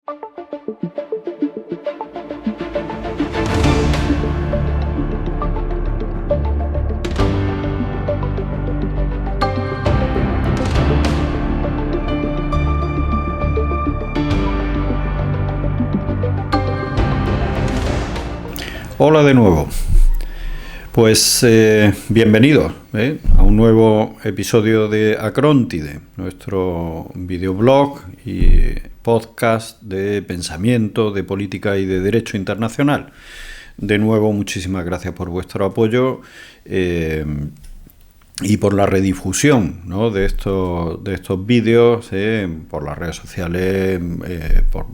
Hola de nuevo. Pues bienvenidos a un nuevo episodio de Acróntide, nuestro videoblog y podcast de pensamiento, de política y de derecho internacional. De nuevo, muchísimas gracias por vuestro apoyo y por la redifusión, ¿no?, de estos vídeos por las redes sociales, por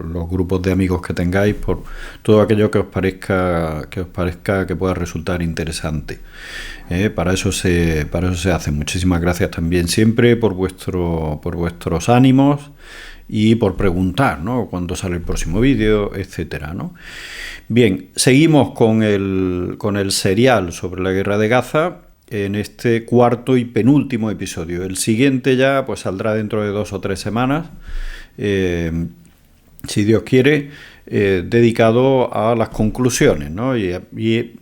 los grupos de amigos que tengáis, por todo aquello que os parezca que pueda resultar interesante. Para eso se hace. Muchísimas gracias también siempre por vuestros ánimos y por preguntar, ¿no?, cuándo sale el próximo vídeo, etcétera, ¿no? Bien, seguimos con el serial sobre la guerra de Gaza en este cuarto y penúltimo episodio. El siguiente ya pues saldrá dentro de 2 o 3 semanas, si Dios quiere, dedicado a las conclusiones, ¿no? y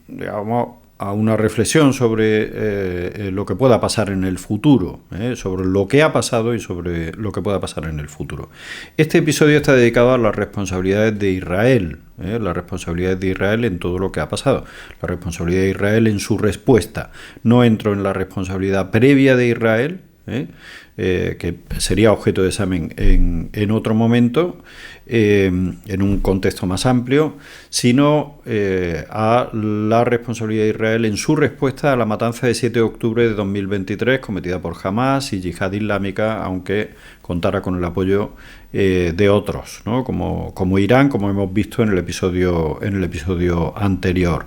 digamos, a una reflexión sobre lo que pueda pasar en el futuro, sobre lo que ha pasado y sobre lo que pueda pasar en el futuro. Este episodio está dedicado a las responsabilidades de Israel, las responsabilidades de Israel en todo lo que ha pasado, la responsabilidad de Israel en su respuesta. No entro en la responsabilidad previa de Israel, que sería objeto de examen en otro momento, en un contexto más amplio, sino a la responsabilidad de Israel en su respuesta a la matanza de 7 de octubre de 2023 cometida por Hamas y Yihad Islámica, aunque contara con el apoyo de otros, ¿no?, como Irán, como hemos visto en el episodio anterior.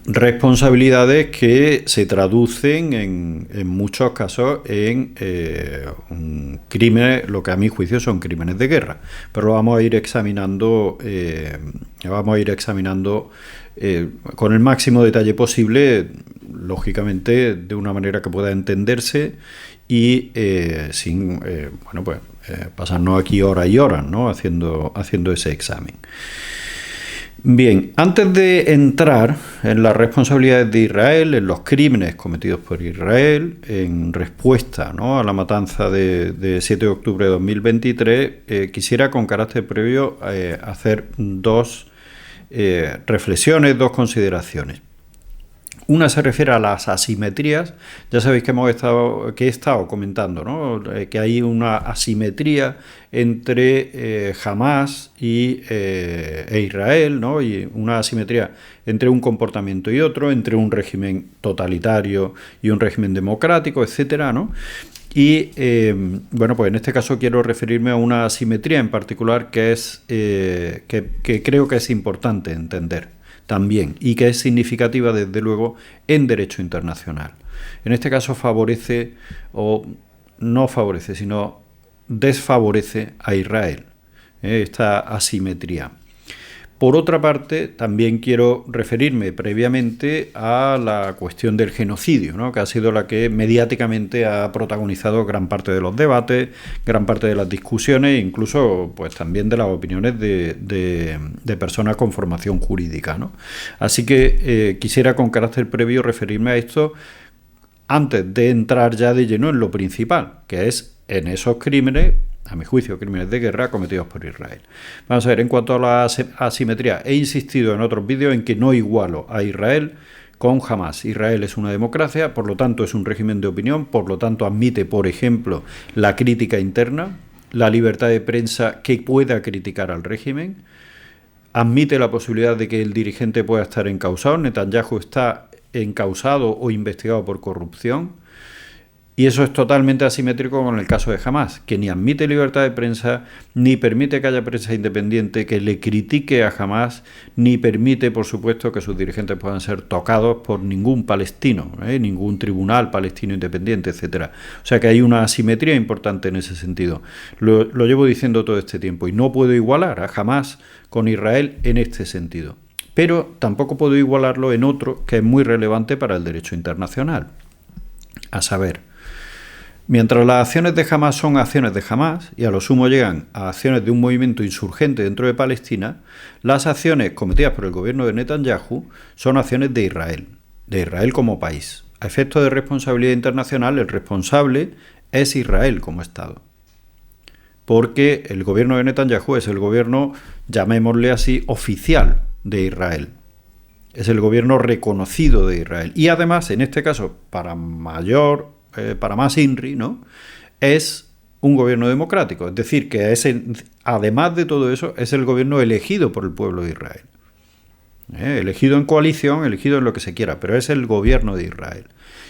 Responsabilidades que se traducen en muchos casos en crímenes, lo que a mi juicio son crímenes de guerra, pero lo vamos a ir examinando con el máximo detalle posible, lógicamente de una manera que pueda entenderse y sin pasarnos aquí horas y horas, ¿no?, haciendo ese examen. Bien, antes de entrar en las responsabilidades de Israel, en los crímenes cometidos por Israel, en respuesta, ¿no?, a la matanza de 7 de octubre de 2023, quisiera con carácter previo hacer dos reflexiones, dos consideraciones. Una se refiere a las asimetrías. Ya sabéis que he estado comentando, ¿no?, que hay una asimetría entre Hamas e Israel, ¿no?, y una asimetría entre un comportamiento y otro, entre un régimen totalitario y un régimen democrático, etcétera, ¿no? Y pues en este caso quiero referirme a una asimetría en particular que creo que es importante entender también, y que es significativa, desde luego, en derecho internacional. En este caso favorece, o no favorece, sino desfavorece a Israel, esta asimetría. Por otra parte, también quiero referirme previamente a la cuestión del genocidio, ¿no?, que ha sido la que mediáticamente ha protagonizado gran parte de los debates, gran parte de las discusiones, e incluso pues también de las opiniones de personas con formación jurídica, ¿no? Así que quisiera con carácter previo referirme a esto antes de entrar ya de lleno en lo principal, que es en esos crímenes, a mi juicio, crímenes de guerra cometidos por Israel. Vamos a ver, en cuanto a la asimetría, he insistido en otros vídeos en que no igualo a Israel con Hamas. Israel es una democracia, por lo tanto es un régimen de opinión, por lo tanto admite, por ejemplo, la crítica interna, la libertad de prensa que pueda criticar al régimen, admite la posibilidad de que el dirigente pueda estar encausado. Netanyahu está encausado o investigado por corrupción. Y eso es totalmente asimétrico con el caso de Hamas, que ni admite libertad de prensa, ni permite que haya prensa independiente que le critique a Hamas, ni permite, por supuesto, que sus dirigentes puedan ser tocados por ningún palestino, ningún tribunal palestino independiente, etcétera. O sea que hay una asimetría importante en ese sentido. Lo llevo diciendo todo este tiempo, y no puedo igualar a Hamas con Israel en este sentido. Pero tampoco puedo igualarlo en otro que es muy relevante para el derecho internacional, a saber, Mientras las acciones de Hamás son acciones de Hamás y a lo sumo llegan a acciones de un movimiento insurgente dentro de Palestina, las acciones cometidas por el gobierno de Netanyahu son acciones de Israel como país. A efectos de responsabilidad internacional, el responsable es Israel como Estado. Porque el gobierno de Netanyahu es el gobierno, llamémosle así, oficial de Israel. Es el gobierno reconocido de Israel. Y además, en este caso, para más INRI, ¿no?, es un gobierno democrático. Es decir, que además de todo eso, es el gobierno elegido por el pueblo de Israel. Elegido en coalición, elegido en lo que se quiera, pero es el gobierno de Israel.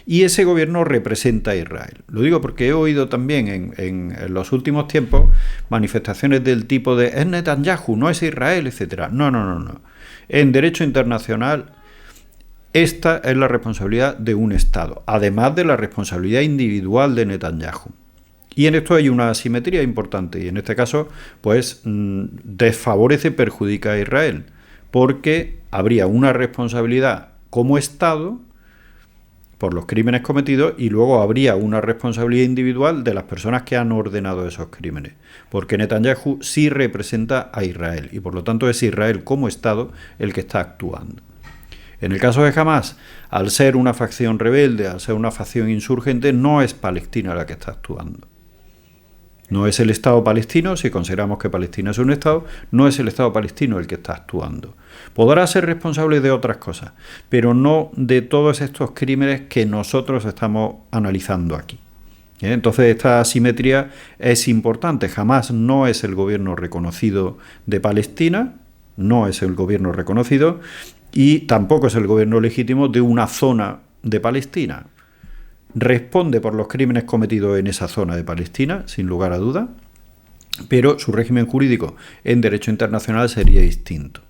Y ese gobierno representa a Israel. Lo digo porque he oído también en los últimos tiempos manifestaciones del tipo de es Netanyahu, no es Israel, etc. No. En derecho internacional, esta es la responsabilidad de un Estado, además de la responsabilidad individual de Netanyahu. Y en esto hay una asimetría importante, y en este caso, pues, desfavorece, perjudica a Israel, porque habría una responsabilidad como Estado por los crímenes cometidos y luego habría una responsabilidad individual de las personas que han ordenado esos crímenes, porque Netanyahu sí representa a Israel y por lo tanto es Israel como Estado el que está actuando. En el caso de Hamás, al ser una facción rebelde, al ser una facción insurgente, no es Palestina la que está actuando. No es el Estado palestino, si consideramos que Palestina es un Estado, no es el Estado palestino el que está actuando. Podrá ser responsable de otras cosas, pero no de todos estos crímenes que nosotros estamos analizando aquí. Entonces esta asimetría es importante. Hamás no es el gobierno reconocido de Palestina, no es el gobierno reconocido y tampoco es el gobierno legítimo de una zona de Palestina. Responde por los crímenes cometidos en esa zona de Palestina, sin lugar a duda, pero su régimen jurídico en derecho internacional sería distinto.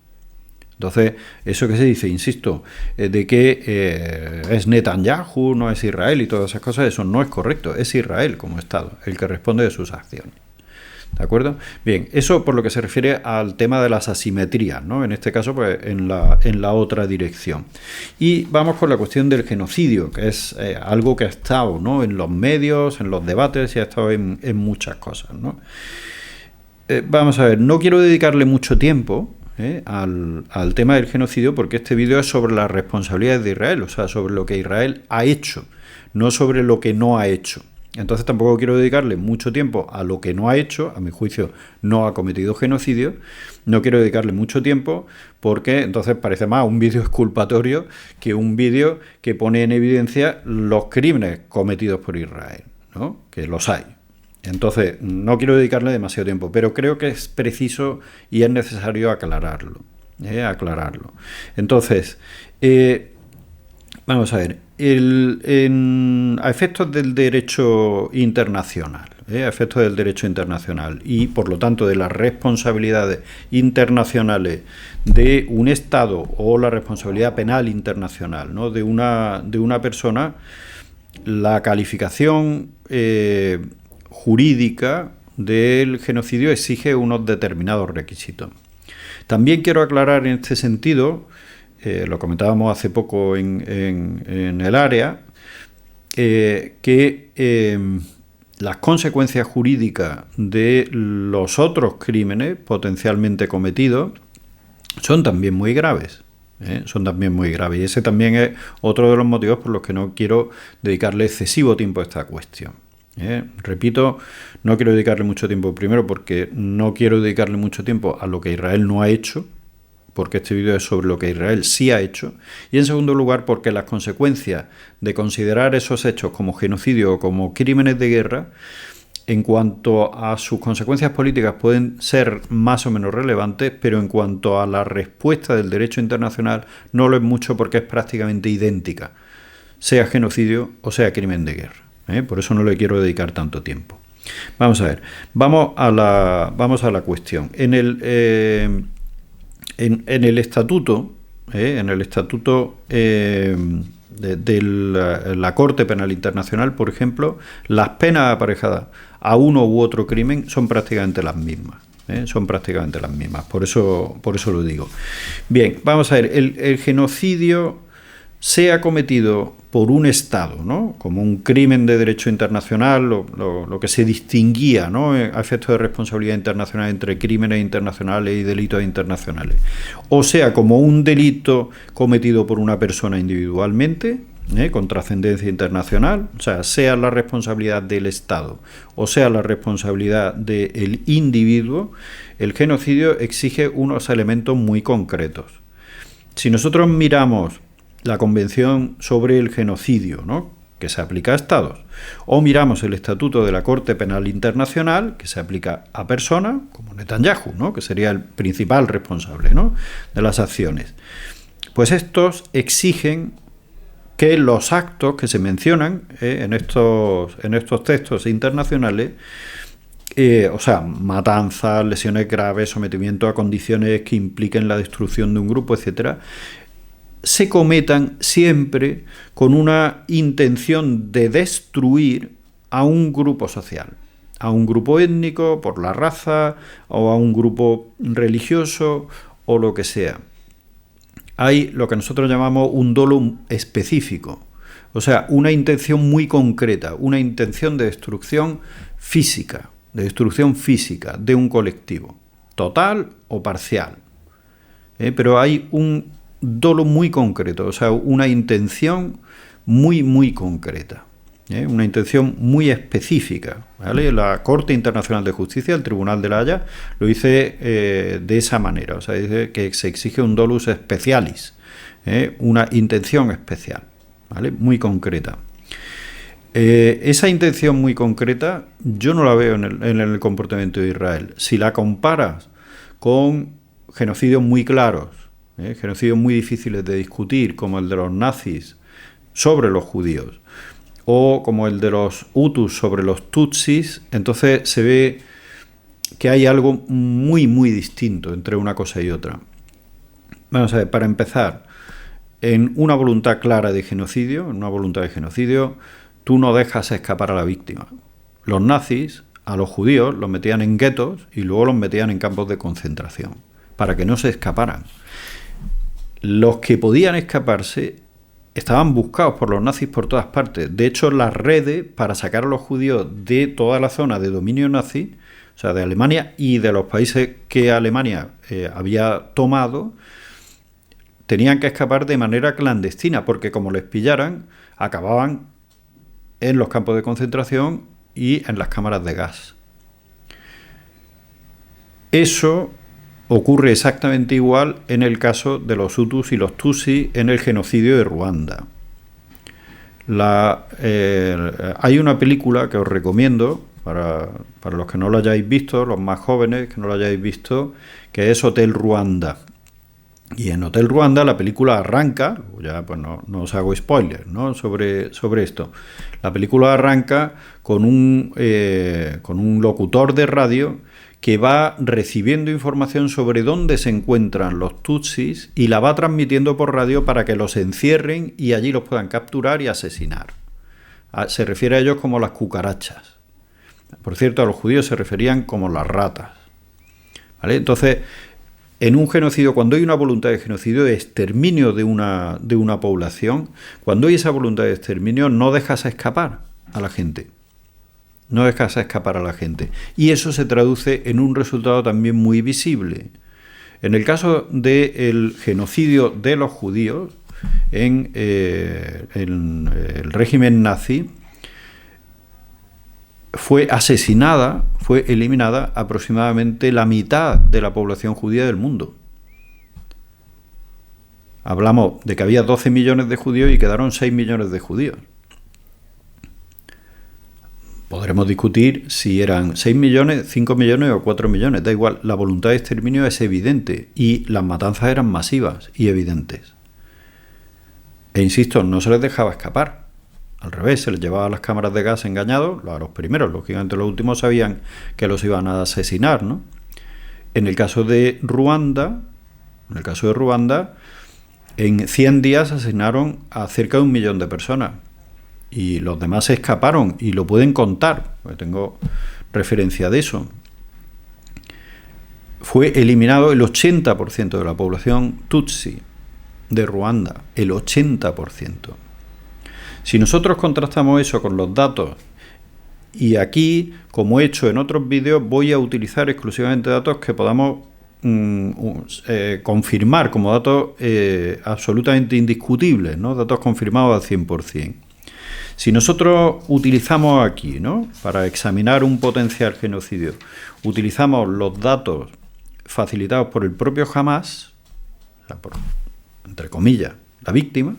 Entonces, eso que se dice, insisto, de que es Netanyahu, no es Israel y todas esas cosas, eso no es correcto, es Israel como Estado el que responde de sus acciones. ¿De acuerdo? Bien, eso por lo que se refiere al tema de las asimetrías, ¿no? En este caso, pues en la otra dirección. Y vamos con la cuestión del genocidio, que es algo que ha estado, ¿no?, en los medios, en los debates y ha estado en muchas cosas, ¿no? Vamos a ver, no quiero dedicarle mucho tiempo al tema del genocidio porque este vídeo es sobre las responsabilidades de Israel, o sea, sobre lo que Israel ha hecho, no sobre lo que no ha hecho. Entonces tampoco quiero dedicarle mucho tiempo a lo que no ha hecho, a mi juicio no ha cometido genocidio, no quiero dedicarle mucho tiempo porque entonces parece más un vídeo exculpatorio que un vídeo que pone en evidencia los crímenes cometidos por Israel, ¿no?, que los hay. Entonces no quiero dedicarle demasiado tiempo, pero creo que es preciso y es necesario aclararlo. Entonces, vamos a ver, a efectos del derecho internacional, y por lo tanto de las responsabilidades internacionales de un Estado o la responsabilidad penal internacional, ¿no?, de una persona, la calificación jurídica del genocidio exige unos determinados requisitos. También quiero aclarar en este sentido, lo comentábamos hace poco en el área, que las consecuencias jurídicas de los otros crímenes potencialmente cometidos son también muy graves. Y ese también es otro de los motivos por los que no quiero dedicarle excesivo tiempo a esta cuestión. Repito, no quiero dedicarle mucho tiempo, primero porque no quiero dedicarle mucho tiempo a lo que Israel no ha hecho, porque este vídeo es sobre lo que Israel sí ha hecho, y en segundo lugar porque las consecuencias de considerar esos hechos como genocidio o como crímenes de guerra, en cuanto a sus consecuencias políticas pueden ser más o menos relevantes, pero en cuanto a la respuesta del derecho internacional no lo es mucho porque es prácticamente idéntica, sea genocidio o sea crimen de guerra. Por eso no le quiero dedicar tanto tiempo. Vamos a ver, vamos a la cuestión. En el estatuto, de la Corte Penal Internacional, por ejemplo, las penas aparejadas a uno u otro crimen son prácticamente las mismas. Por eso lo digo. Bien, vamos a ver, el genocidio sea cometido por un Estado, ¿no? Como un crimen de derecho internacional, lo que se distinguía, ¿no?, a efectos de responsabilidad internacional entre crímenes internacionales y delitos internacionales. O sea, como un delito cometido por una persona individualmente, con trascendencia internacional, o sea la responsabilidad del Estado o sea la responsabilidad del individuo, el genocidio exige unos elementos muy concretos. Si nosotros miramos la Convención sobre el Genocidio, ¿no?, que se aplica a Estados, o miramos el Estatuto de la Corte Penal Internacional, que se aplica a personas, como Netanyahu, ¿no?, que sería el principal responsable, ¿no?, de las acciones, pues estos exigen que los actos que se mencionan en estos textos internacionales, o sea, matanzas, lesiones graves, sometimiento a condiciones que impliquen la destrucción de un grupo, etcétera, se cometan siempre con una intención de destruir a un grupo social, a un grupo étnico, por la raza, o a un grupo religioso, o lo que sea. Hay lo que nosotros llamamos un dolo específico, o sea, una intención muy concreta, una intención de destrucción física de un colectivo, total o parcial. Pero hay un dolo muy concreto, o sea, una intención muy concreta, una intención muy específica, ¿vale? La Corte Internacional de Justicia, el Tribunal de la Haya, lo dice de esa manera, o sea, dice que se exige un dolus specialis, una intención especial, ¿vale?, muy concreta. Esa intención muy concreta yo no la veo en el comportamiento de Israel. Si la comparas con genocidios muy claros, genocidios muy difíciles de discutir, como el de los nazis sobre los judíos, o como el de los hutus sobre los tutsis, entonces se ve que hay algo muy distinto entre una cosa y otra. Vamos a ver, para empezar, en una voluntad clara de genocidio, tú no dejas escapar a la víctima. Los nazis a los judíos los metían en guetos y luego los metían en campos de concentración, para que no se escaparan. Los que podían escaparse estaban buscados por los nazis por todas partes. De hecho, las redes para sacar a los judíos de toda la zona de dominio nazi, o sea, de Alemania y de los países que Alemania había tomado, tenían que escapar de manera clandestina, porque como les pillaran, acababan en los campos de concentración y en las cámaras de gas. Eso ocurre exactamente igual en el caso de los hutus y los tutsis en el genocidio de Ruanda. Hay una película que os recomiendo para los que no lo hayáis visto, los más jóvenes que no lo hayáis visto, que es Hotel Ruanda. Y en Hotel Ruanda la película arranca, ya pues no os hago spoilers, ¿no?, sobre esto. La película arranca con un locutor de radio que va recibiendo información sobre dónde se encuentran los tutsis y la va transmitiendo por radio para que los encierren y allí los puedan capturar y asesinar. Se refiere a ellos como las cucarachas. Por cierto, a los judíos se referían como las ratas, ¿vale? Entonces, en un genocidio, cuando hay una voluntad de genocidio, de exterminio de una población, cuando hay esa voluntad de exterminio, no dejas escapar a la gente. No dejas escapar a la gente. Y eso se traduce en un resultado también muy visible. En el caso del genocidio de los judíos, en el régimen nazi, fue eliminada aproximadamente la mitad de la población judía del mundo. Hablamos de que había 12 millones de judíos y quedaron 6 millones de judíos. Podremos discutir si eran 6 millones, 5 millones o 4 millones, da igual, la voluntad de exterminio es evidente y las matanzas eran masivas y evidentes. E insisto, no se les dejaba escapar. Al revés, se les llevaba a las cámaras de gas engañados, a los primeros, lógicamente los últimos sabían que los iban a asesinar, ¿no? En el caso de Ruanda, en 100 días asesinaron a cerca de 1 millón de personas. Y los demás se escaparon y lo pueden contar, porque tengo referencia de eso. Fue eliminado el 80% de la población tutsi de Ruanda, el 80%. Si nosotros contrastamos eso con los datos, y aquí, como he hecho en otros vídeos, voy a utilizar exclusivamente datos que podamos confirmar como datos absolutamente indiscutibles, ¿no? Datos confirmados al 100%. Si nosotros utilizamos aquí, ¿no?, para examinar un potencial genocidio, utilizamos los datos facilitados por el propio Hamás, o sea, por, entre comillas, la víctima,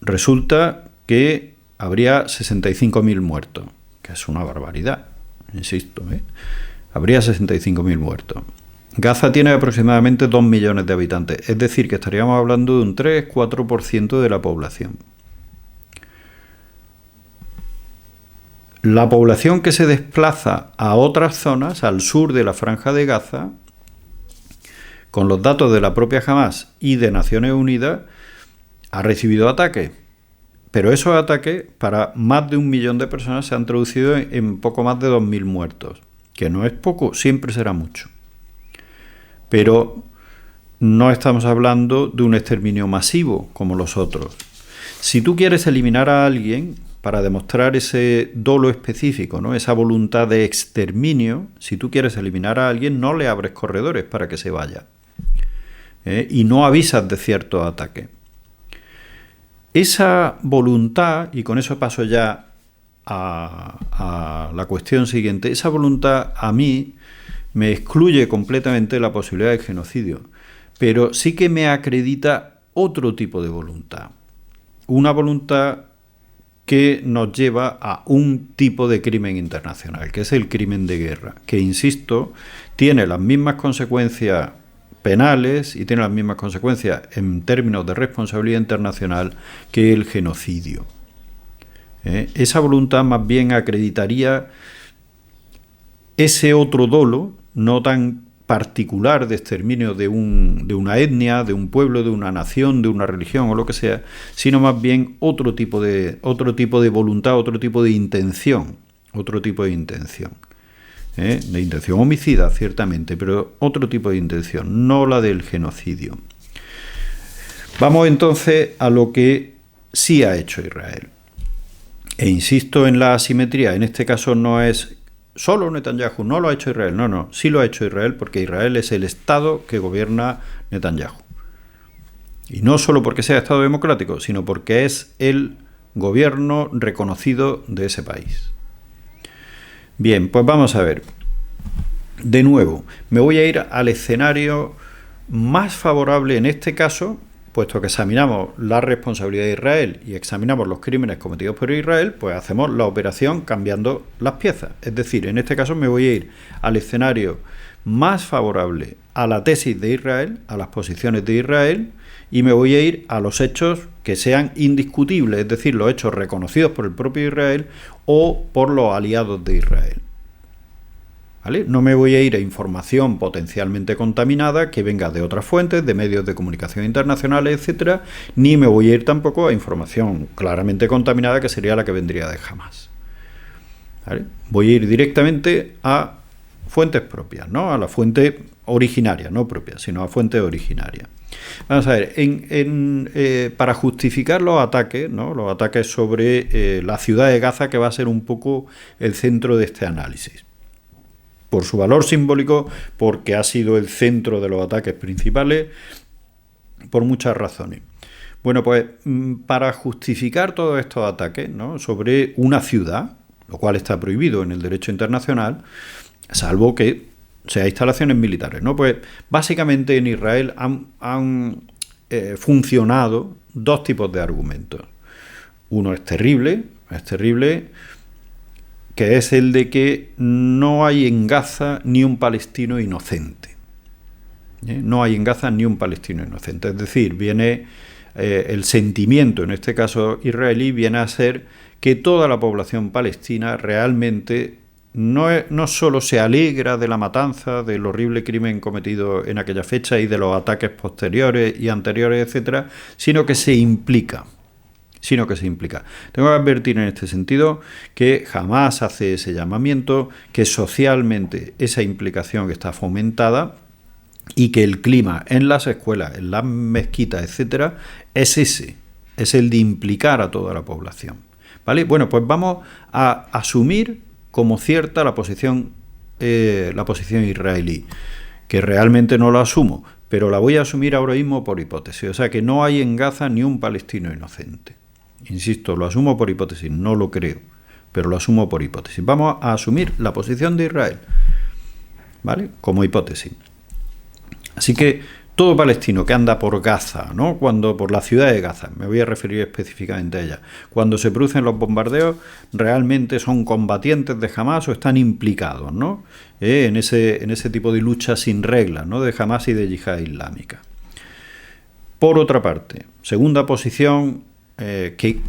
resulta que habría 65.000 muertos, que es una barbaridad, insisto, habría 65.000 muertos. Gaza tiene aproximadamente 2 millones de habitantes, es decir, que estaríamos hablando de un 3-4% de la población. La población que se desplaza a otras zonas, al sur de la Franja de Gaza, con los datos de la propia Hamás y de Naciones Unidas, ha recibido ataques. Pero esos ataques, para más de 1 millón de personas, se han traducido en poco más de 2.000 muertos. Que no es poco, siempre será mucho. Pero no estamos hablando de un exterminio masivo, como los otros. Si tú quieres eliminar a alguien, para demostrar ese dolo específico, ¿no?, esa voluntad de exterminio, si tú quieres eliminar a alguien, no le abres corredores para que se vaya. Y no avisas de ciertos ataques. Esa voluntad, y con eso paso ya a la cuestión siguiente, esa voluntad a mí me excluye completamente la posibilidad de genocidio, pero sí que me acredita otro tipo de voluntad. Una voluntad que nos lleva a un tipo de crimen internacional, que es el crimen de guerra, que, insisto, tiene las mismas consecuencias penales y tiene las mismas consecuencias en términos de responsabilidad internacional que el genocidio. Esa voluntad más bien acreditaría ese otro dolo, no tan particular de exterminio de una etnia, de un pueblo, de una nación, de una religión o lo que sea, sino más bien otro tipo de voluntad, otro tipo de intención, de intención homicida, ciertamente, pero otro tipo de intención, no la del genocidio. Vamos entonces a lo que sí ha hecho Israel. E insisto en la asimetría, en este caso no es solo Netanyahu, no lo ha hecho Israel, no, sí lo ha hecho Israel, porque Israel es el Estado que gobierna Netanyahu. Y no solo porque sea Estado democrático, sino porque es el gobierno reconocido de ese país. Bien, pues vamos a ver. De nuevo, me voy a ir al escenario más favorable en este caso, puesto que examinamos la responsabilidad de Israel y examinamos los crímenes cometidos por Israel, pues hacemos la operación cambiando las piezas. Es decir, en este caso me voy a ir al escenario más favorable a la tesis de Israel, a las posiciones de Israel, y me voy a ir a los hechos que sean indiscutibles, es decir, los hechos reconocidos por el propio Israel o por los aliados de Israel. ¿Vale? No me voy a ir a información potencialmente contaminada que venga de otras fuentes, de medios de comunicación internacionales, etcétera, ni me voy a ir tampoco a información claramente contaminada que sería la que vendría de Hamás. ¿Vale? Voy a ir directamente a fuentes propias, ¿no? A la fuente originaria, no propia, sino a fuente originaria. Vamos a ver, para justificar los ataques, ¿no?, los ataques sobre la ciudad de Gaza, que va a ser un poco el centro de este análisis. Por su valor simbólico, porque ha sido el centro de los ataques principales, por muchas razones. Bueno, pues para justificar todos estos ataques, ¿no?, sobre una ciudad, lo cual está prohibido en el derecho internacional, salvo que sea instalaciones militares, ¿no? Pues básicamente en Israel han funcionado dos tipos de argumentos. Uno es terrible, que es el de que no hay en Gaza ni un palestino inocente. No hay en Gaza ni un palestino inocente. Es decir, viene el sentimiento, en este caso israelí, viene a ser que toda la población palestina realmente no solo se alegra de la matanza, del horrible crimen cometido en aquella fecha y de los ataques posteriores y anteriores, etcétera, sino que se implica. Tengo que advertir en este sentido que jamás hace ese llamamiento, que socialmente esa implicación está fomentada y que el clima en las escuelas, en las mezquitas, etcétera, es ese. es el de implicar a toda la población. ¿Vale? Bueno, pues vamos a asumir como cierta la posición israelí, que realmente no la asumo, pero la voy a asumir ahora mismo por hipótesis. O sea que no hay en Gaza ni un palestino inocente. Insisto, lo asumo por hipótesis, no lo creo, pero lo asumo por hipótesis. Vamos a asumir la posición de Israel, ¿vale? Como hipótesis. Así que todo palestino que anda por Gaza, ¿no? Por la ciudad de Gaza, me voy a referir específicamente a ella, cuando se producen los bombardeos, realmente son combatientes de Hamás o están implicados, ¿no? En ese tipo de lucha sin reglas, ¿no? De Hamás y de Yihad Islámica. Por otra parte, segunda posición que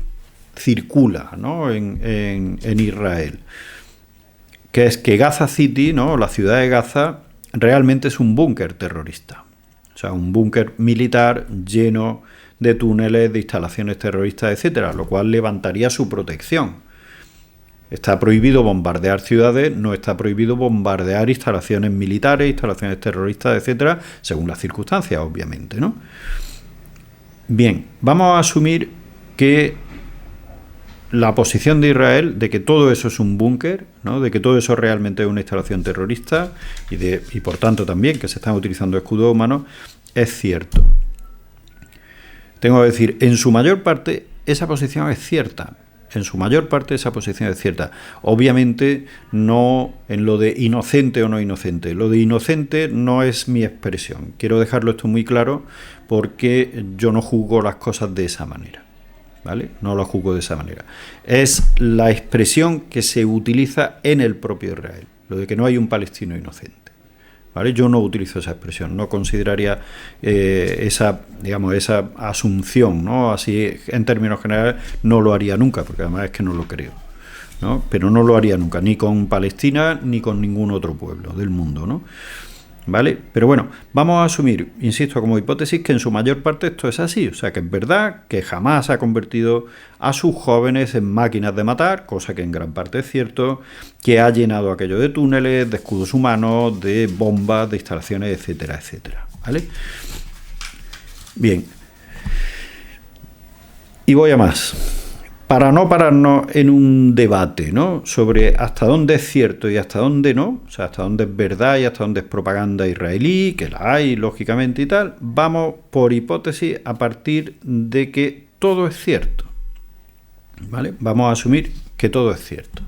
circula, ¿no? en Israel, que es que Gaza City, ¿no? La ciudad de Gaza, realmente es un búnker terrorista. O sea, un búnker militar lleno de túneles, de instalaciones terroristas, etcétera, lo cual levantaría su protección. Está prohibido bombardear ciudades, no está prohibido bombardear instalaciones militares, instalaciones terroristas, etcétera, según las circunstancias, obviamente, ¿no? Bien, vamos a asumir que la posición de Israel de que todo eso es un búnker, ¿no? De que todo eso realmente es una instalación terrorista y por tanto también que se están utilizando escudos humanos, es cierto. Tengo que decir, en su mayor parte esa posición es cierta. En su mayor parte esa posición es cierta. Obviamente no en lo de inocente o no inocente. Lo de inocente no es mi expresión. Quiero dejarlo esto muy claro porque yo no juzgo las cosas de esa manera. ¿Vale? No lo juzgo de esa manera. Es la expresión que se utiliza en el propio Israel, lo de que no hay un palestino inocente. ¿Vale? Yo no utilizo esa expresión, no consideraría esa asunción, ¿no? Así en términos generales no lo haría nunca, porque además es que no lo creo, ¿no? Pero no lo haría nunca, ni con Palestina ni con ningún otro pueblo del mundo, ¿no? ¿Vale? Pero bueno, vamos a asumir, insisto, como hipótesis, que en su mayor parte esto es así. O sea, que es verdad que jamás ha convertido a sus jóvenes en máquinas de matar, cosa que en gran parte es cierto, que ha llenado aquello de túneles, de escudos humanos, de bombas, de instalaciones, etcétera, etcétera. ¿Vale? Bien. Y voy a más. Para no pararnos en un debate, ¿no? Sobre hasta dónde es cierto y hasta dónde no, o sea, hasta dónde es verdad y hasta dónde es propaganda israelí, que la hay, lógicamente, y tal, vamos por hipótesis a partir de que todo es cierto, ¿vale? Vamos a asumir que todo es cierto.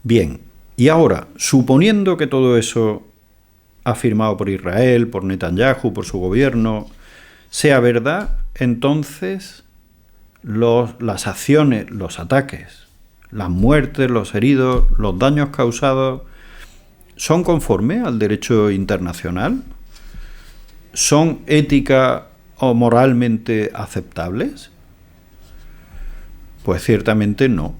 Bien, y ahora, suponiendo que todo eso afirmado por Israel, por Netanyahu, por su gobierno, sea verdad, entonces las acciones, los ataques, las muertes, los heridos, los daños causados, ¿son conformes al derecho internacional? ¿Son ética o moralmente aceptables? Pues ciertamente no.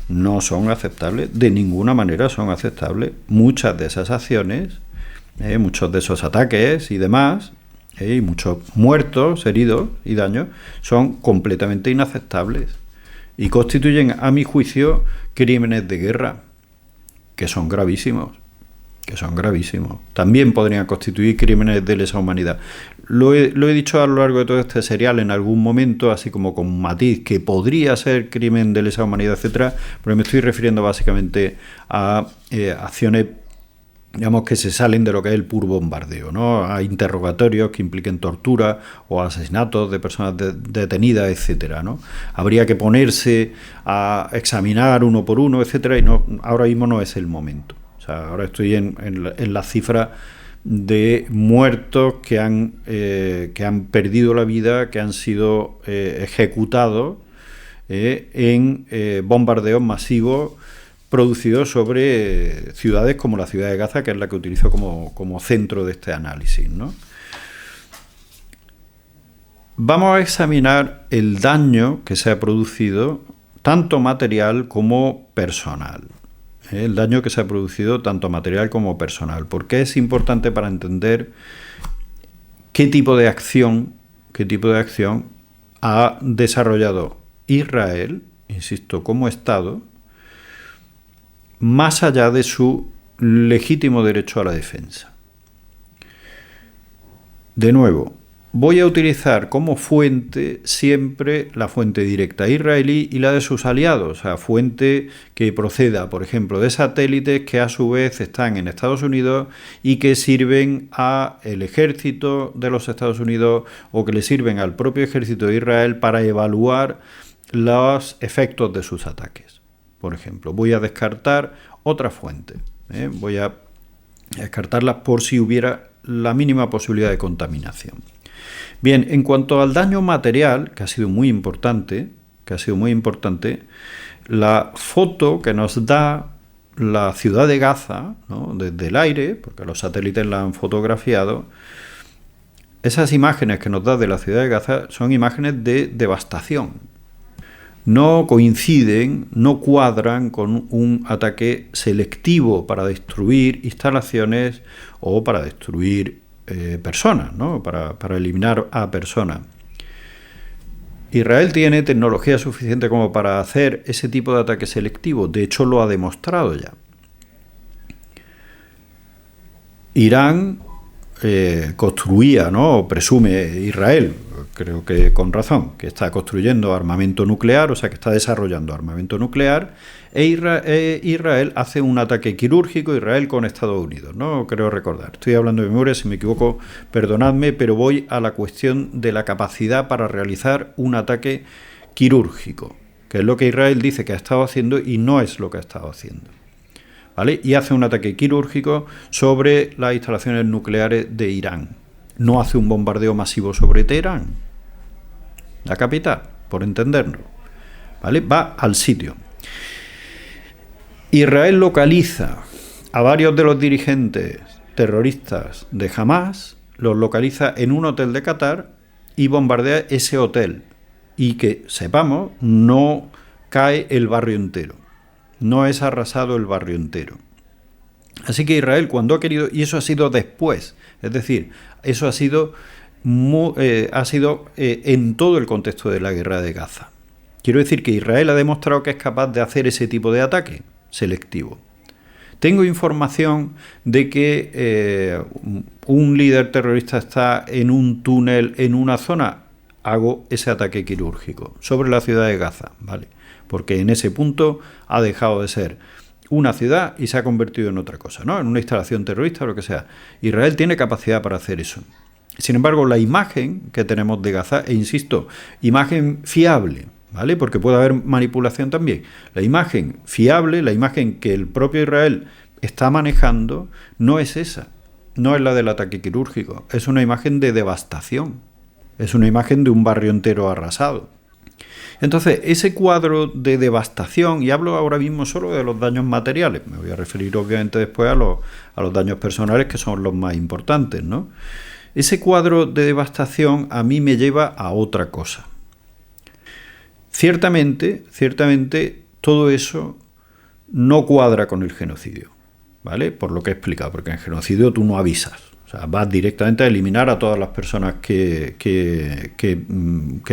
No son aceptables, de ninguna manera son aceptables. Muchas de esas acciones, muchos de esos ataques y demás, y muchos muertos, heridos y daños, son completamente inaceptables y constituyen, a mi juicio, crímenes de guerra, que son gravísimos, También podrían constituir crímenes de lesa humanidad. Lo he dicho a lo largo de todo este serial en algún momento, así como con un matiz, que podría ser crimen de lesa humanidad, etcétera, pero me estoy refiriendo básicamente a acciones, digamos, que se salen de lo que es el puro bombardeo, ¿no? A interrogatorios que impliquen tortura o asesinatos de personas detenidas, etcétera, ¿no? Habría que ponerse a examinar uno por uno, etcétera, y no, ahora mismo no es el momento. O sea, ahora estoy en la cifra de muertos que han perdido la vida, que han sido ejecutados en bombardeos masivos producidos sobre ciudades como la ciudad de Gaza, que es la que utilizo como centro de este análisis, ¿no? Vamos a examinar el daño que se ha producido, tanto material como personal. El daño que se ha producido tanto material como personal. Porque es importante para entender qué tipo de acción ha desarrollado Israel, insisto, como Estado, más allá de su legítimo derecho a la defensa. De nuevo, voy a utilizar como fuente siempre la fuente directa israelí y la de sus aliados, o sea, fuente que proceda, por ejemplo, de satélites que a su vez están en Estados Unidos y que sirven al ejército de los Estados Unidos o que le sirven al propio ejército de Israel para evaluar los efectos de sus ataques. Por ejemplo, voy a descartar otra fuente, voy a descartarlas por si hubiera la mínima posibilidad de contaminación. Bien, en cuanto al daño material, que ha sido muy importante, la foto que nos da la ciudad de Gaza, ¿no?, desde el aire, porque los satélites la han fotografiado, esas imágenes que nos da de la ciudad de Gaza son imágenes de devastación. No coinciden, no cuadran con un ataque selectivo para destruir instalaciones o para destruir personas, ¿no?, para eliminar a personas. Israel tiene tecnología suficiente como para hacer ese tipo de ataque selectivo. De hecho, lo ha demostrado ya. Irán construía, ¿no?, presume Israel, creo que con razón, que está construyendo armamento nuclear, o sea, que está desarrollando armamento nuclear, e Israel hace un ataque quirúrgico, Israel con Estados Unidos, ¿no? Creo recordar. Estoy hablando de memoria, si me equivoco, perdonadme, pero voy a la cuestión de la capacidad para realizar un ataque quirúrgico, que es lo que Israel dice que ha estado haciendo y no es lo que ha estado haciendo, ¿vale? Y hace un ataque quirúrgico sobre las instalaciones nucleares de Irán. No hace un bombardeo masivo sobre Teherán, la capital, por entendernos, ¿vale? Va al sitio. Israel localiza a varios de los dirigentes terroristas de Hamas, los localiza en un hotel de Qatar y bombardea ese hotel. Y que sepamos, no cae el barrio entero. No es arrasado el barrio entero. Así que Israel, cuando ha querido, y eso ha sido después, es decir, eso ha sido en todo el contexto de la guerra de Gaza. Quiero decir que Israel ha demostrado que es capaz de hacer ese tipo de ataque selectivo. Tengo información de que un líder terrorista está en un túnel, en una zona, hago ese ataque quirúrgico sobre la ciudad de Gaza, ¿vale? Porque en ese punto ha dejado de ser una ciudad y se ha convertido en otra cosa, ¿no?, en una instalación terrorista o lo que sea. Israel tiene capacidad para hacer eso. Sin embargo, la imagen que tenemos de Gaza, e insisto, imagen fiable, ¿vale?, porque puede haber manipulación también. La imagen fiable, la imagen que el propio Israel está manejando, no es esa, no es la del ataque quirúrgico, es una imagen de devastación, es una imagen de un barrio entero arrasado. Entonces, ese cuadro de devastación, y hablo ahora mismo solo de los daños materiales, me voy a referir obviamente después a los daños personales, que son los más importantes, ¿no? Ese cuadro de devastación a mí me lleva a otra cosa. Ciertamente, todo eso no cuadra con el genocidio, ¿vale? Por lo que he explicado, porque en el genocidio tú no avisas. O sea, vas directamente a eliminar a todas las personas que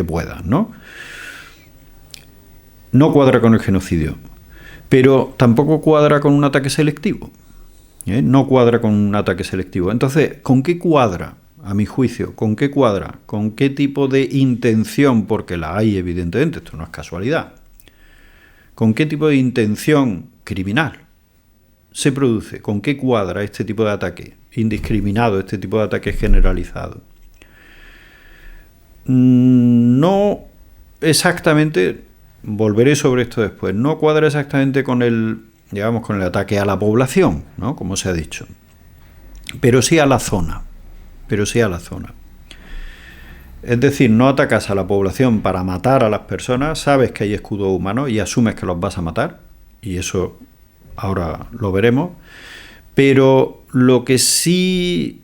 puedas, ¿no? No cuadra con el genocidio, pero tampoco cuadra con un ataque selectivo. No cuadra con un ataque selectivo. Entonces, ¿con qué cuadra, a mi juicio? ¿Con qué cuadra? ¿Con qué tipo de intención? Porque la hay, evidentemente, esto no es casualidad. ¿Con qué tipo de intención criminal se produce? ¿Con qué cuadra este tipo de ataque indiscriminado, este tipo de ataque generalizado? No exactamente, volveré sobre esto después, no cuadra exactamente con el ataque a la población, ¿no?, como se ha dicho, pero sí a la zona, Es decir, no atacas a la población para matar a las personas, sabes que hay escudos humanos y asumes que los vas a matar, y eso ahora lo veremos, pero lo que sí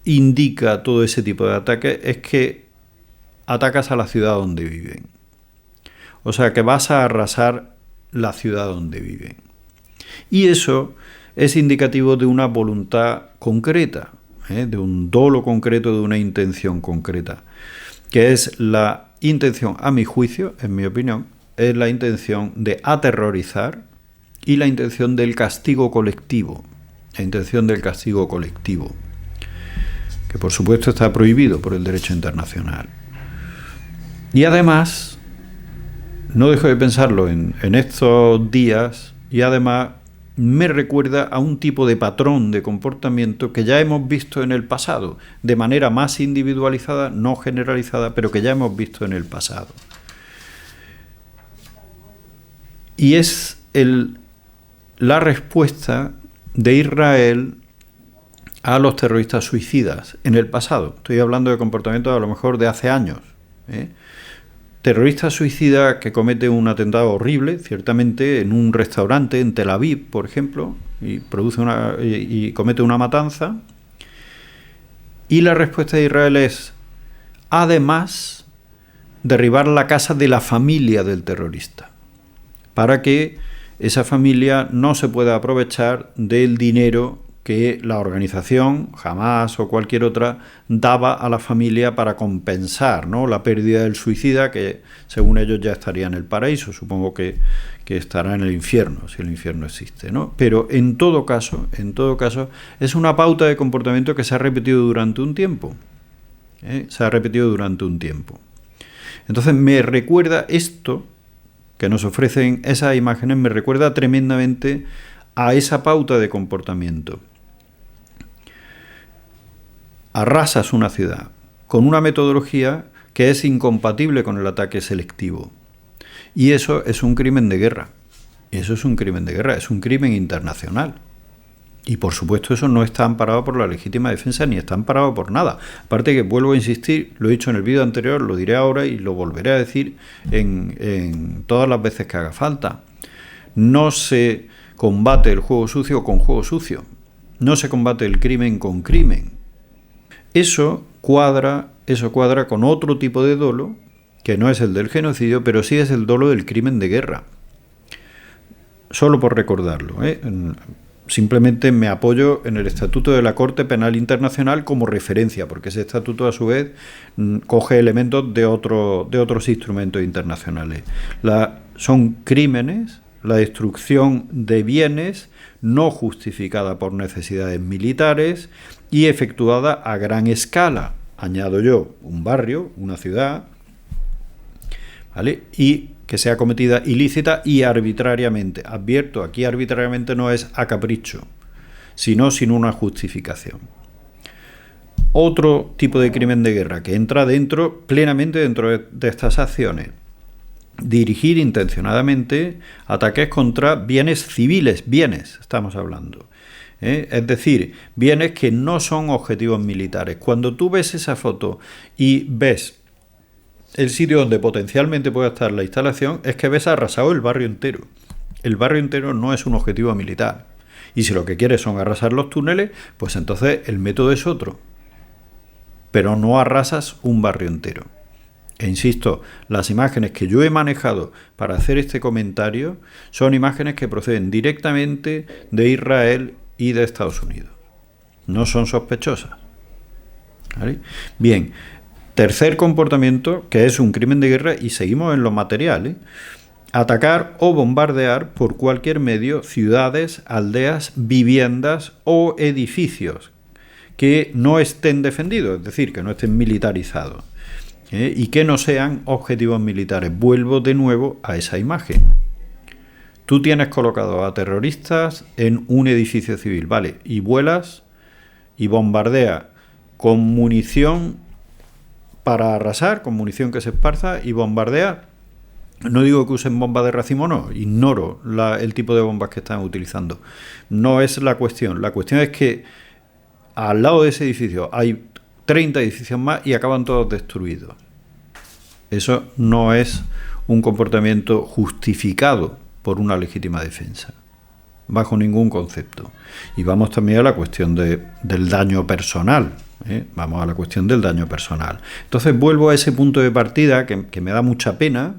indica todo ese tipo de ataques es que atacas a la ciudad donde viven. O sea, que vas a arrasar la ciudad donde viven. Y eso es indicativo de una voluntad concreta, de un dolo concreto, de una intención concreta, que es la intención, a mi juicio, en mi opinión, es la intención de aterrorizar y la intención del castigo colectivo. que por supuesto está prohibido por el derecho internacional. Y además, no dejo de pensarlo en estos días, y además me recuerda a un tipo de patrón de comportamiento que ya hemos visto en el pasado, de manera más individualizada, no generalizada, pero que ya hemos visto en el pasado. Y es la respuesta de Israel a los terroristas suicidas en el pasado. Estoy hablando de comportamientos a lo mejor de hace años. Terrorista suicida que comete un atentado horrible, ciertamente, en un restaurante en Tel Aviv, por ejemplo, y comete una matanza. Y la respuesta de Israel es, además, derribar la casa de la familia del terrorista, para que esa familia no se pueda aprovechar del dinero que la organización, Hamás o cualquier otra, daba a la familia para compensar, ¿no?, la pérdida del suicida, que según ellos ya estaría en el paraíso, supongo que estará en el infierno, si el infierno existe, ¿no? Pero en todo caso, es una pauta de comportamiento que se ha repetido durante un tiempo. Entonces me recuerda esto, que nos ofrecen esas imágenes, me recuerda tremendamente a esa pauta de comportamiento. Arrasas una ciudad con una metodología que es incompatible con el ataque selectivo. Y eso es un crimen de guerra. Es un crimen internacional. Y por supuesto eso no está amparado por la legítima defensa ni está amparado por nada. Aparte que vuelvo a insistir, lo he dicho en el vídeo anterior, lo diré ahora y lo volveré a decir en todas las veces que haga falta. No se combate el juego sucio con juego sucio. No se combate el crimen con crimen. Eso cuadra con otro tipo de dolo, que no es el del genocidio, pero sí es el dolo del crimen de guerra. Solo por recordarlo, simplemente me apoyo en el Estatuto de la Corte Penal Internacional como referencia, porque ese estatuto a su vez coge elementos de otros instrumentos internacionales. Son crímenes, la destrucción de bienes no justificada por necesidades militares y efectuada a gran escala. Añado yo, un barrio, una ciudad, ¿vale?, y que sea cometida ilícita y arbitrariamente. Advierto, aquí arbitrariamente no es a capricho, sino sin una justificación. Otro tipo de crimen de guerra que entra plenamente dentro de estas acciones: dirigir intencionadamente ataques contra bienes civiles, estamos hablando. Es decir, bienes que no son objetivos militares. Cuando tú ves esa foto y ves el sitio donde potencialmente puede estar la instalación, es que ves arrasado el barrio entero. El barrio entero no es un objetivo militar. Y si lo que quieres son arrasar los túneles, pues entonces el método es otro. Pero no arrasas un barrio entero. E insisto, las imágenes que yo he manejado para hacer este comentario son imágenes que proceden directamente de Israel y de Estados Unidos. No son sospechosas. ¿Vale? Bien, tercer comportamiento, que es un crimen de guerra, y seguimos en lo material, atacar o bombardear por cualquier medio ciudades, aldeas, viviendas o edificios que no estén defendidos, es decir, que no estén militarizados. Y que no sean objetivos militares. Vuelvo de nuevo a esa imagen. Tú tienes colocado a terroristas en un edificio civil, ¿vale? Y vuelas y bombardeas con munición para arrasar, con munición que se esparza, y bombardea. No digo que usen bombas de racimo, no, ignoro el tipo de bombas que están utilizando. No es la cuestión. La cuestión es que al lado de ese edificio hay 30 edificios más y acaban todos destruidos. Eso no es un comportamiento justificado por una legítima defensa, bajo ningún concepto. Y vamos también a la cuestión del daño personal. Vamos a la cuestión del daño personal. Entonces vuelvo a ese punto de partida que me da mucha pena,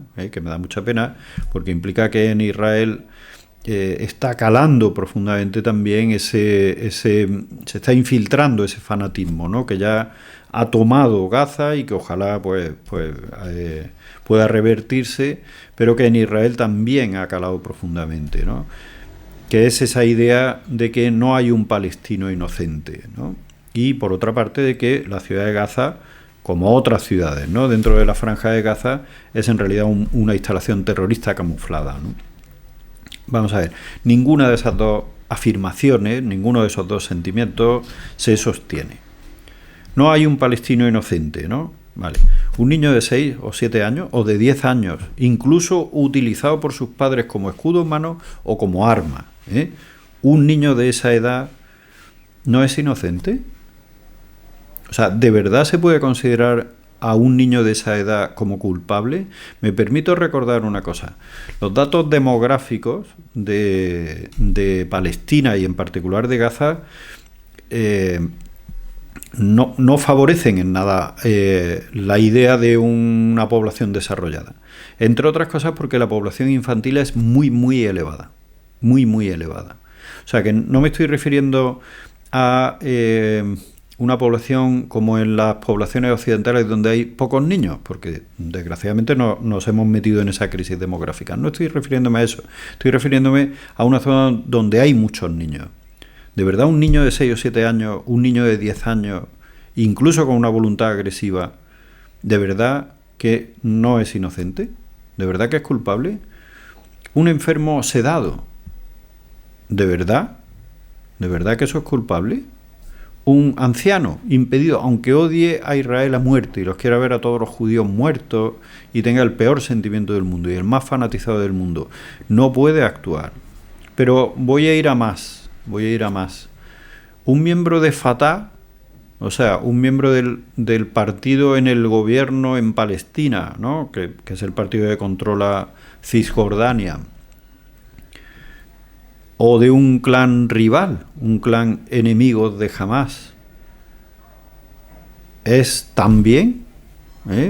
porque implica que en Israel está calando profundamente también se está infiltrando ese fanatismo, ¿no?, que ya ha tomado Gaza y que ojalá pueda revertirse, pero que en Israel también ha calado profundamente, ¿no?, que es esa idea de que no hay un palestino inocente, ¿no?, y por otra parte de que la ciudad de Gaza, como otras ciudades, ¿no?, dentro de la franja de Gaza, es en realidad una instalación terrorista camuflada, ¿no? Vamos a ver, ninguna de esas dos afirmaciones, ninguno de esos dos sentimientos se sostiene. No hay un palestino inocente, ¿no? Vale. Un niño de 6 o 7 años o de 10 años, incluso utilizado por sus padres como escudo humano o como arma, ¿eh? Un niño de esa edad no es inocente. O sea, ¿de verdad se puede considerar a un niño de esa edad como culpable? Me permito recordar una cosa. Los datos demográficos de Palestina y en particular de Gaza no favorecen en nada la idea de una población desarrollada. Entre otras cosas porque la población infantil es muy, muy elevada. Muy, muy elevada. O sea que no me estoy refiriendo a una población como en las poblaciones occidentales donde hay pocos niños, porque desgraciadamente nos hemos metido en esa crisis demográfica. No estoy refiriéndome a eso, estoy refiriéndome a una zona donde hay muchos niños. ¿De verdad un niño de 6 o 7 años, un niño de 10 años, incluso con una voluntad agresiva, de verdad que no es inocente? ¿De verdad que es culpable? Un enfermo sedado, ¿de verdad? ¿De verdad que eso es culpable? Un anciano impedido, aunque odie a Israel a muerte y los quiera ver a todos los judíos muertos y tenga el peor sentimiento del mundo y el más fanatizado del mundo, no puede actuar. Pero voy a ir a más. Un miembro de Fatah, o sea, un miembro del partido en el gobierno en Palestina, ¿no?, que es el partido que controla Cisjordania, o de un clan rival, un clan enemigo de Hamás, ¿es también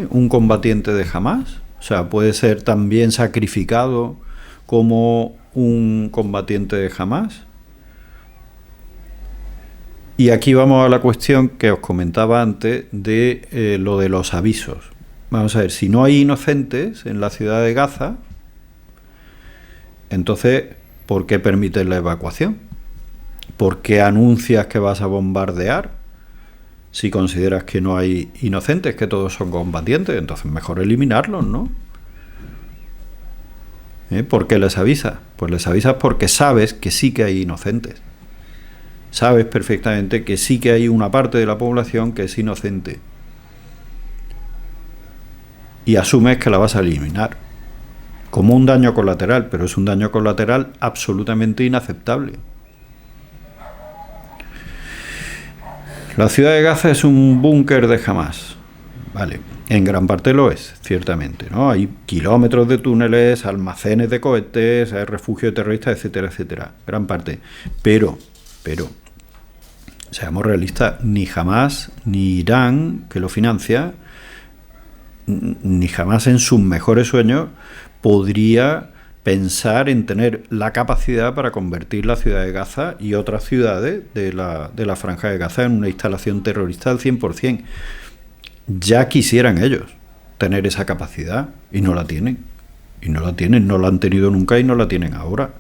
un combatiente de Hamás? O sea, puede ser también sacrificado como un combatiente de Hamás. Y aquí vamos a la cuestión que os comentaba antes de lo de los avisos. Vamos a ver, si no hay inocentes en la ciudad de Gaza, entonces, ¿por qué permites la evacuación? ¿Por qué anuncias que vas a bombardear? Si consideras que no hay inocentes, que todos son combatientes, entonces mejor eliminarlos, ¿no? ¿Por qué les avisas? Pues les avisas porque sabes que sí que hay inocentes. Sabes perfectamente que sí que hay una parte de la población que es inocente. Y asumes que la vas a eliminar como un daño colateral, pero es un daño colateral absolutamente inaceptable. La ciudad de Gaza es un búnker de Hamás. Vale, en gran parte lo es, ciertamente, ¿no? Hay kilómetros de túneles, almacenes de cohetes, hay refugio de terroristas, etcétera, etcétera. Gran parte. Pero, seamos realistas, ni Hamás, ni Irán, que lo financia, ni Hamás en sus mejores sueños podría pensar en tener la capacidad para convertir la ciudad de Gaza y otras ciudades de la franja de Gaza en una instalación terrorista al 100%. Ya quisieran ellos tener esa capacidad y no la tienen. No la han tenido nunca y no la tienen ahora.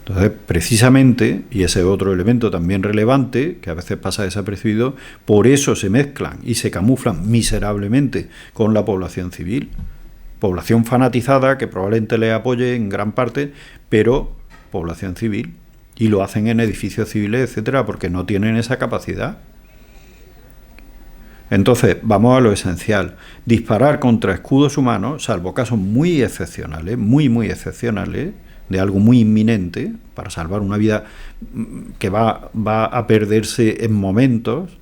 Entonces, precisamente, y ese otro elemento también relevante, que a veces pasa desapercibido, por eso se mezclan y se camuflan miserablemente con la población civil. Población fanatizada que probablemente le apoye en gran parte, pero población civil. Y lo hacen en edificios civiles, etcétera, porque no tienen esa capacidad. Entonces, vamos a lo esencial. Disparar contra escudos humanos, salvo casos muy excepcionales, muy excepcionales, de algo muy inminente, para salvar una vida que va a perderse en momentos,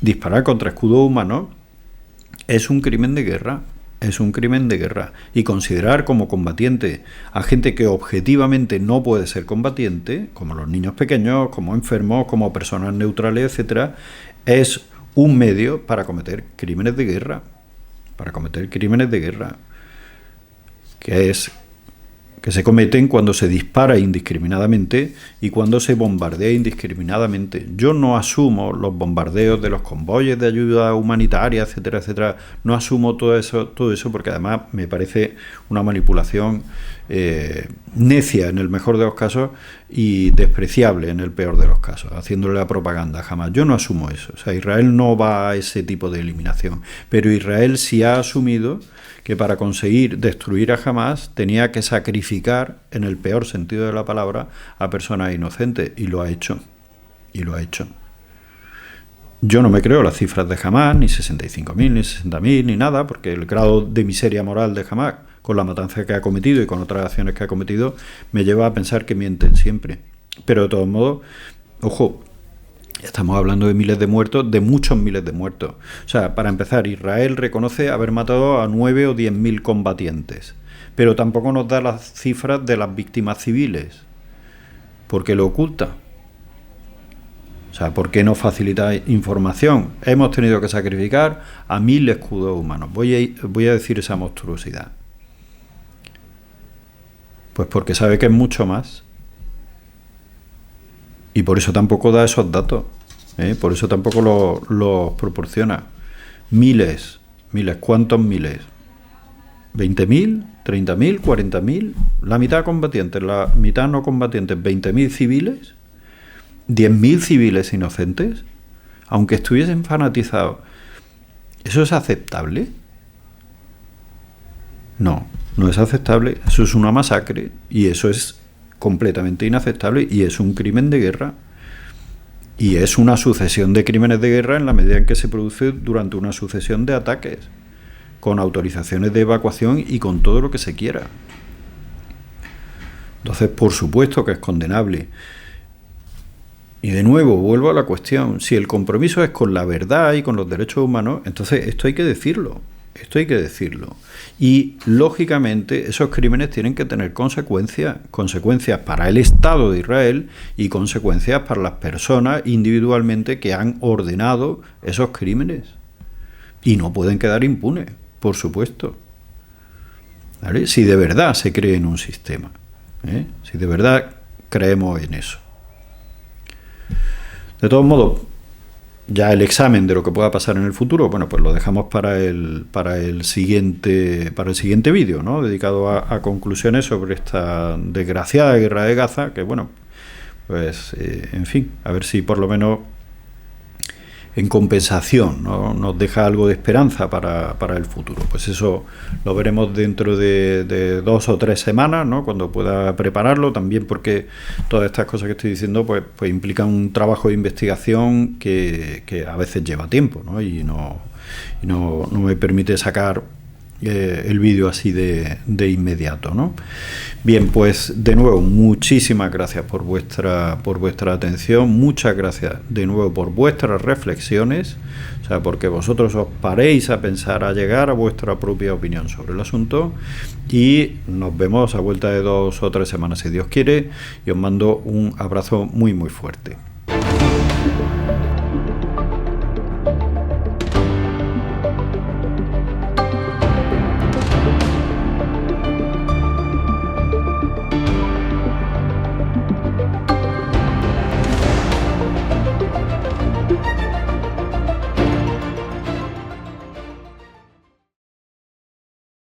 disparar contra escudos humanos es un crimen de guerra. Y considerar como combatiente a gente que objetivamente no puede ser combatiente, como los niños pequeños, como enfermos, como personas neutrales, etcétera, es un medio para cometer crímenes de guerra. Que se cometen cuando se dispara indiscriminadamente y cuando se bombardea indiscriminadamente. Yo no asumo los bombardeos de los convoyes de ayuda humanitaria, etcétera, etcétera. No asumo todo eso porque además me parece una manipulación necia en el mejor de los casos y despreciable en el peor de los casos, haciéndole la propaganda a Hamás. Yo no asumo eso. O sea, Israel no va a ese tipo de eliminación. Pero Israel sí ha asumido que para conseguir destruir a Hamás tenía que sacrificar, en el peor sentido de la palabra, a personas inocentes. Y lo ha hecho. Y lo ha hecho. Yo no me creo las cifras de Hamás, ni 65.000, ni 60.000, ni nada, porque el grado de miseria moral de Hamás, con la matanza que ha cometido y con otras acciones que ha cometido, me lleva a pensar que mienten siempre. Pero de todos modos, ojo, estamos hablando de miles de muertos, de muchos miles de muertos. O sea, para empezar, Israel reconoce haber matado a 9 o 10.000 combatientes, pero tampoco nos da las cifras de las víctimas civiles, porque lo oculta. O sea, ¿por qué no facilita información? Hemos tenido que sacrificar a 1.000 escudos humanos. Voy a decir esa monstruosidad. Pues porque sabe que es mucho más. Y por eso tampoco da esos datos. Por eso tampoco los proporciona. Miles. ¿Cuántos miles? ¿20.000? ¿30.000? ¿40.000? La mitad combatientes, la mitad no combatientes. ¿20.000 civiles? ¿10.000 civiles inocentes? Aunque estuviesen fanatizados. ¿Eso es aceptable? No, no es aceptable. Eso es una masacre y eso es completamente inaceptable y es un crimen de guerra. Y es una sucesión de crímenes de guerra en la medida en que se produce durante una sucesión de ataques, con autorizaciones de evacuación y con todo lo que se quiera. Entonces, por supuesto que es condenable. Y de nuevo, vuelvo a la cuestión, si el compromiso es con la verdad y con los derechos humanos, entonces esto hay que decirlo, Y, lógicamente, esos crímenes tienen que tener consecuencias para el Estado de Israel y consecuencias para las personas individualmente que han ordenado esos crímenes. Y no pueden quedar impunes, por supuesto. ¿Vale? Si de verdad se cree en un sistema, si de verdad creemos en eso. De todos modos, ya el examen de lo que pueda pasar en el futuro, bueno, pues lo dejamos para el siguiente vídeo, ¿no? Dedicado a conclusiones sobre esta desgraciada guerra de Gaza, que bueno, pues en fin, a ver si por lo menos en compensación, ¿no? Nos deja algo de esperanza para el futuro. Pues eso lo veremos dentro de 2 o 3 semanas, ¿no? Cuando pueda prepararlo, también porque todas estas cosas que estoy diciendo pues implican un trabajo de investigación que a veces lleva tiempo, ¿no? Y no me permite sacar el vídeo así de inmediato, ¿no? Bien, pues de nuevo, muchísimas gracias por vuestra atención, muchas gracias de nuevo por vuestras reflexiones, o sea, porque vosotros os paréis a pensar, a llegar a vuestra propia opinión sobre el asunto, y nos vemos a vuelta de 2 o 3 semanas si Dios quiere, y os mando un abrazo muy muy fuerte.